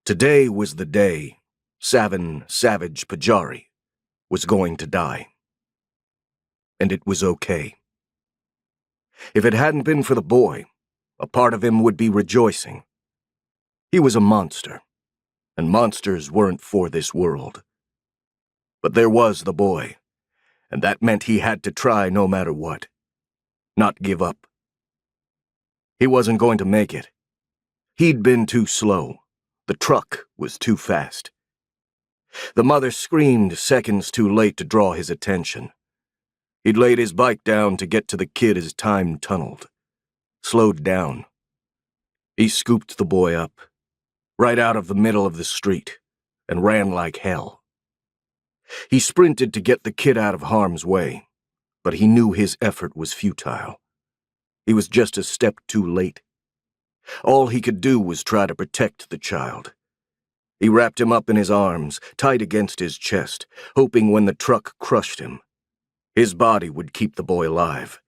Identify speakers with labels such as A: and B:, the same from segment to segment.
A: Today was the day Savin Savage Pajari was going to die. And it was okay. If it hadn't been for the boy, a part of him would be rejoicing. He was a monster, and monsters weren't for this world. But there was the boy, and that meant he had to try no matter what. Not give up. He wasn't going to make it. He'd been too slow. The truck was too fast. The mother screamed seconds too late to draw his attention. He'd laid his bike down to get to the kid as time tunneled. Slowed down. He scooped the boy up, right out of the middle of the street, and ran like hell. He sprinted to get the kid out of harm's way, but he knew his effort was futile. He was just a step too late. All he could do was try to protect the child. He wrapped him up in his arms, tight against his chest, hoping when the truck crushed him, his body would keep the boy alive.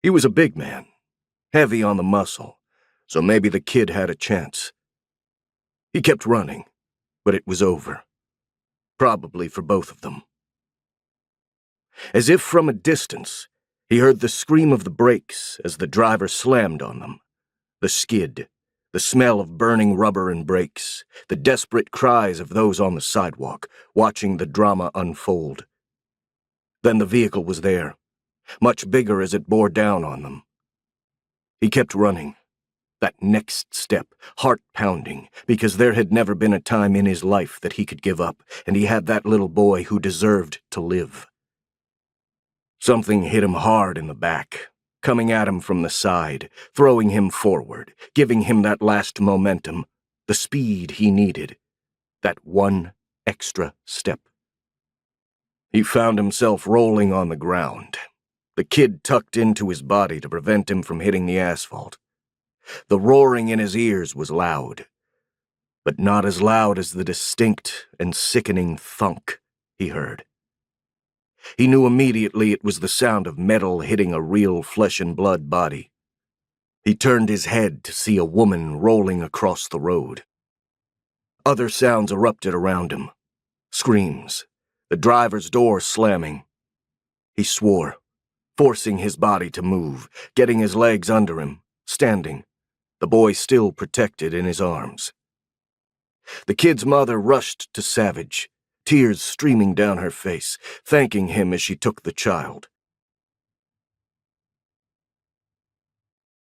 A: He was a big man, heavy on the muscle, so maybe the kid had a chance. He kept running, but it was over. Probably for both of them. As if from a distance, he heard the scream of the brakes as the driver slammed on them. The skid, the smell of burning rubber and brakes, the desperate cries of those on the sidewalk, watching the drama unfold. Then the vehicle was there, much bigger as it bore down on them. He kept running. That next step, heart-pounding, because there had never been a time in his life that he could give up, and he had that little boy who deserved to live. Something hit him hard in the back, coming at him from the side, throwing him forward, giving him that last momentum, the speed he needed, that one extra step. He found himself rolling on the ground, the kid tucked into his body to prevent him from hitting the asphalt. The roaring in his ears was loud, but not as loud as the distinct and sickening thunk he heard. He knew immediately it was the sound of metal hitting a real flesh-and-blood body. He turned his head to see a woman rolling across the road. Other sounds erupted around him. Screams, the driver's door slamming. He swore, forcing his body to move, getting his legs under him, standing, the boy still protected in his arms. The kid's mother rushed to Savage, tears streaming down her face, thanking him as she took the child.